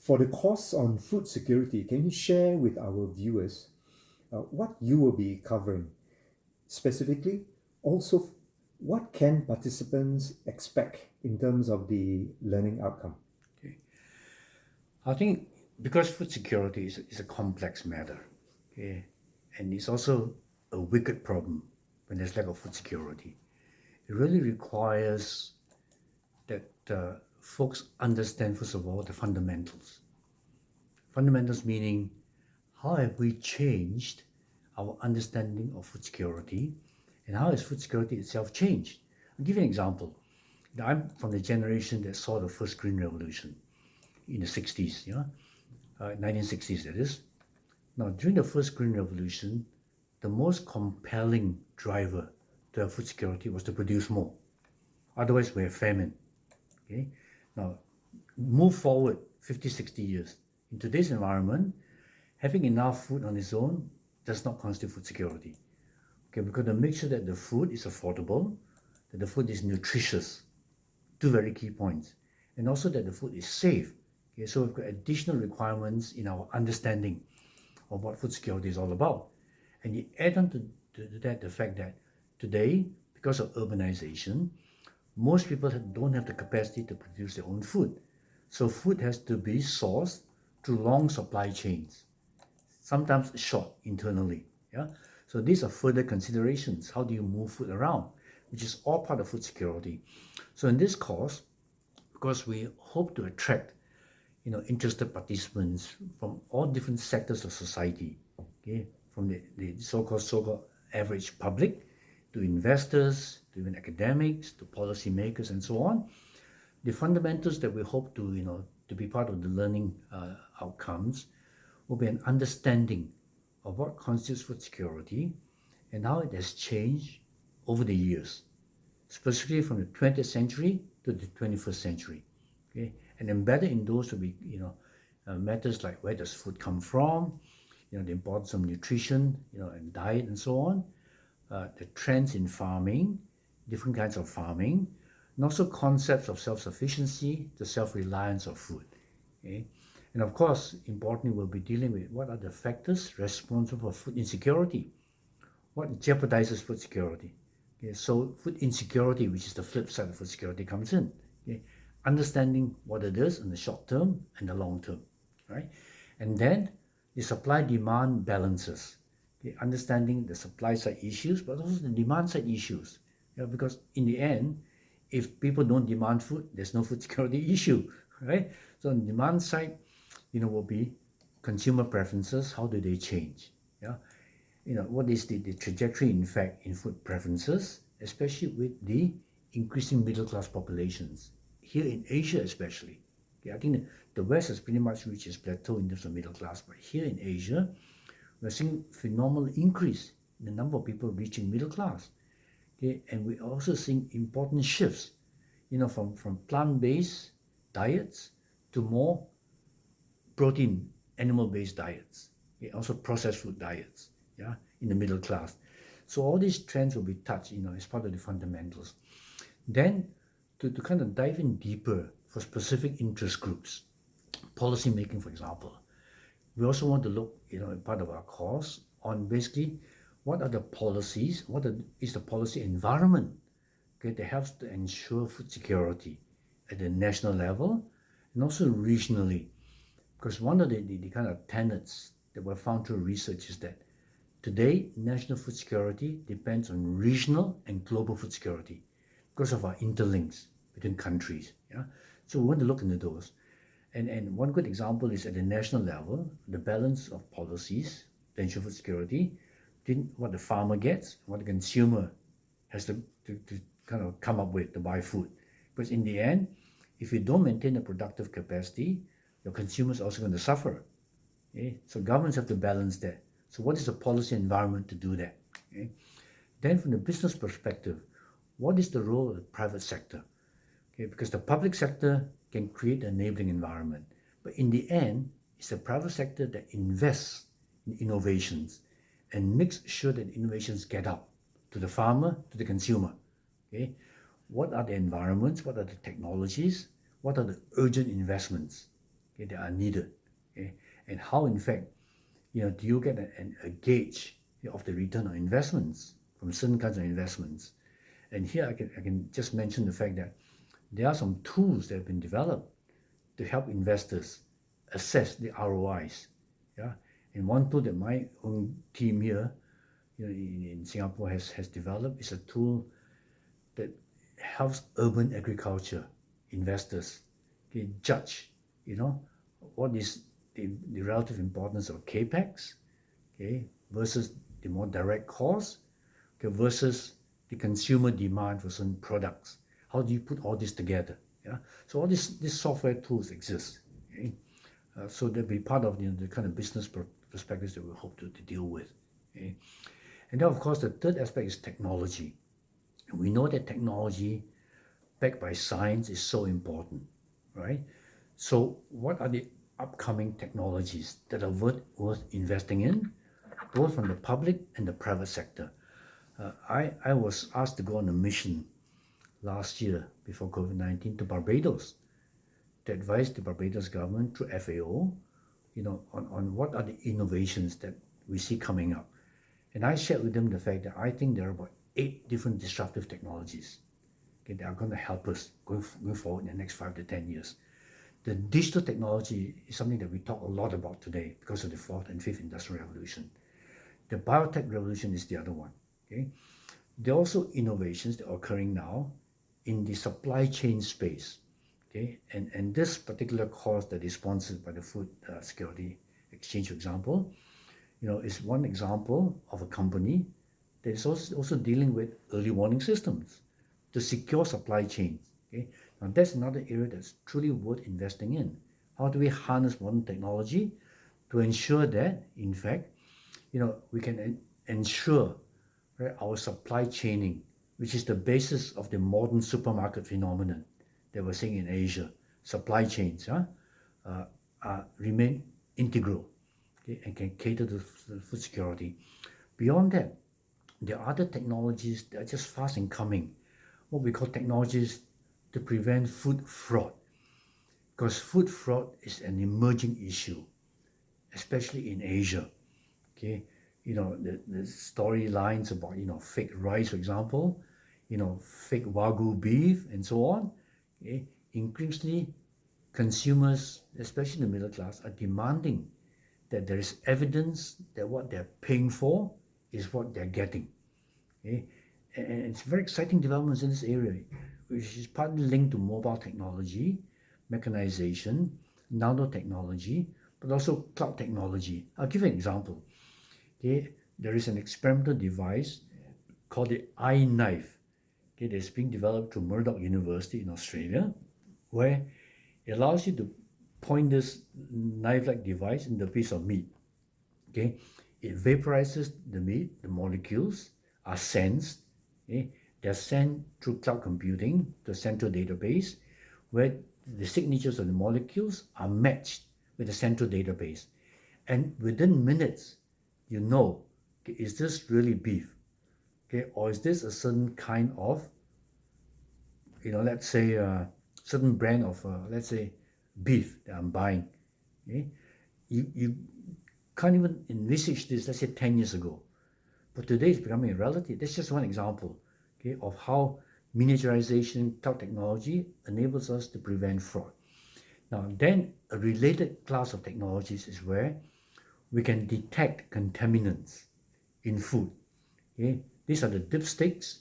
For the course on food security, can you share with our viewers what you will be covering? Specifically, also, what can participants expect in terms of the learning outcome? Okay. I think because food security is a complex matter, okay, and it's also a wicked problem when there's lack of food security. It really requires that folks understand, first of all, the fundamentals. Fundamentals meaning how have we changed our understanding of food security and how has food security itself changed? I'll give you an example. Now, I'm from the generation that saw the first Green Revolution in the 60s, 1960s that is. Now, during the first Green Revolution, the most compelling driver to have food security was to produce more. Otherwise, we have famine. Okay. Now, move forward 50, 60 years. In today's environment, having enough food on its own does not constitute food security. Okay, we've got to make sure that the food is affordable, that the food is nutritious, two very key points, and also that the food is safe. Okay, so we've got additional requirements in our understanding of what food security is all about. And you add on to that the fact that today, because of urbanization, most people don't have the capacity to produce their own food. So food has to be sourced through long supply chains, sometimes short internally. Yeah. So these are further considerations. How do you move food around, which is all part of food security. So in this course, because we hope to attract, interested participants from all different sectors of society, okay, from the so-called average public to investors, to even academics, to policymakers, and so on. The fundamentals that we hope to be part of the learning outcomes will be an understanding of what constitutes food security and how it has changed over the years, specifically from the 20th century to the 21st century. Okay, and embedded in those will be matters like where does food come from, the importance of nutrition, and diet and so on, the trends in farming, different kinds of farming, and also concepts of self-sufficiency, the self-reliance of food. Okay? And of course, importantly, we'll be dealing with what are the factors responsible for food insecurity, what jeopardizes food security. Okay? So food insecurity, which is the flip side of food security, comes in. Okay? Understanding what it is in the short term and the long term, right? And then the supply-demand balances. Okay? Understanding the supply side issues, but also the demand side issues. Because in the end, if people don't demand food, there's no food security issue, right? So on the demand side, will be consumer preferences. How do they change? Yeah, what is the trajectory, in fact, in food preferences, especially with the increasing middle class populations here in Asia, especially. Okay, I think the West has pretty much reached its plateau in terms of middle class, but here in Asia, we're seeing phenomenal increase in the number of people reaching middle class. Okay, and we're also seeing important shifts, from plant-based diets to more protein, animal-based diets, okay, also processed food diets, yeah, in the middle class. So all these trends will be touched, as part of the fundamentals. Then, to kind of dive in deeper for specific interest groups, policy making, for example, we also want to look, part of our course on basically what are the policies, is the policy environment, okay, that helps to ensure food security at the national level and also regionally. Because one of the kind of tenets that were found through research is that today national food security depends on regional and global food security because of our interlinks between countries. Yeah, so we want to look into those. And one good example is at the national level, the balance of policies to ensure food security between what the farmer gets, what the consumer has to kind of come up with to buy food. Because in the end, if you don't maintain a productive capacity, your consumers are also going to suffer. Okay? So governments have to balance that. So what is the policy environment to do that? Okay? Then from the business perspective, what is the role of the private sector? Okay, because the public sector can create an enabling environment. But in the end, it's the private sector that invests in innovations and makes sure that innovations get out to the farmer, to the consumer. Okay, what are the environments? What are the technologies? What are the urgent investments? okay, that are needed, okay, and how in fact, do you get a gauge of the return on investments from certain kinds of investments. And here I can just mention the fact that there are some tools that have been developed to help investors assess the ROIs. Yeah, and one tool that my own team here, in Singapore has developed is a tool that helps urban agriculture investors, okay, judge, what is the relative importance of capex, okay, versus the more direct cost, okay, versus the consumer demand for certain products. How do you put all this together? Yeah, so all these software tools exist. Okay, so they'll be part of the kind of business perspectives that we hope to deal with. Okay, and then of course the third aspect is technology. We know that technology backed by science is so important, right? So what are the upcoming technologies that are worth investing in, both from the public and the private sector? I was asked to go on a mission last year before COVID-19 to Barbados to advise the Barbados government through FAO, on what are the innovations that we see coming up. And I shared with them the fact that I think there are about 8 different disruptive technologies, okay, that are going to help us going forward in the next 5 to 10 years. The digital technology is something that we talk a lot about today because of the 4th and 5th industrial revolution. The biotech revolution is the other one. Okay, there are also innovations that are occurring now in the supply chain space. Okay, and this particular course that is sponsored by the Food Security Exchange, for example, is one example of a company that is also dealing with early warning systems to secure supply chains. Okay, now that's another area that's truly worth investing in. How do we harness modern technology to ensure that, in fact, we can ensure, right, our supply chaining, which is the basis of the modern supermarket phenomenon that we're seeing in Asia. Supply chains remain integral, okay, and can cater to food security. Beyond that, there are other technologies that are just fast in coming, what we call technologies to prevent food fraud. Because food fraud is an emerging issue, especially in Asia. Okay, the storylines about fake rice, for example, fake wagyu beef, and so on. Okay, increasingly, consumers, especially the middle class, are demanding that there is evidence that what they're paying for is what they're getting. Okay, and it's very exciting developments in this area, which is partly linked to mobile technology, mechanization, nanotechnology, but also cloud technology. I'll give you an example. Okay, there is an experimental device called the iKnife, okay, that's being developed through Murdoch University in Australia, where it allows you to point this knife-like device in the piece of meat. Okay, it vaporizes the meat, the molecules are sensed, okay, they're sent through cloud computing to a central database where the signatures of the molecules are matched with the central database. And within minutes, okay, is this really beef? Okay, or is this a certain kind of, let's say a certain brand of, let's say, beef that I'm buying. Okay, you can't even envisage this, let's say 10 years ago. But today it's becoming a reality. That's just one example, okay, of how miniaturization, cloud technology enables us to prevent fraud. Now, then a related class of technologies is where we can detect contaminants in food. Okay, these are the dipsticks.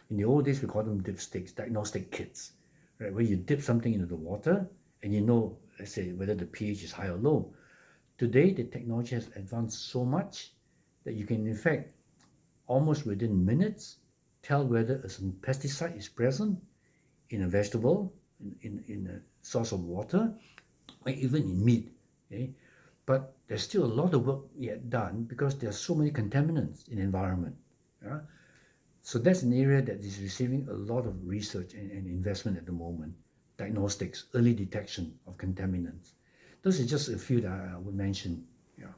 In the old days, we call them dipsticks, diagnostic kits, right? Where you dip something into the water and let's say, whether the pH is high or low. Today, the technology has advanced so much that you can, in fact, almost within minutes, tell whether a certain pesticide is present in a vegetable, in a source of water, or even in meat. Okay? But there's still a lot of work yet done because there are so many contaminants in the environment. Yeah? So that's an area that is receiving a lot of research and investment at the moment. Diagnostics, early detection of contaminants. Those are just a few that I would mention. Yeah.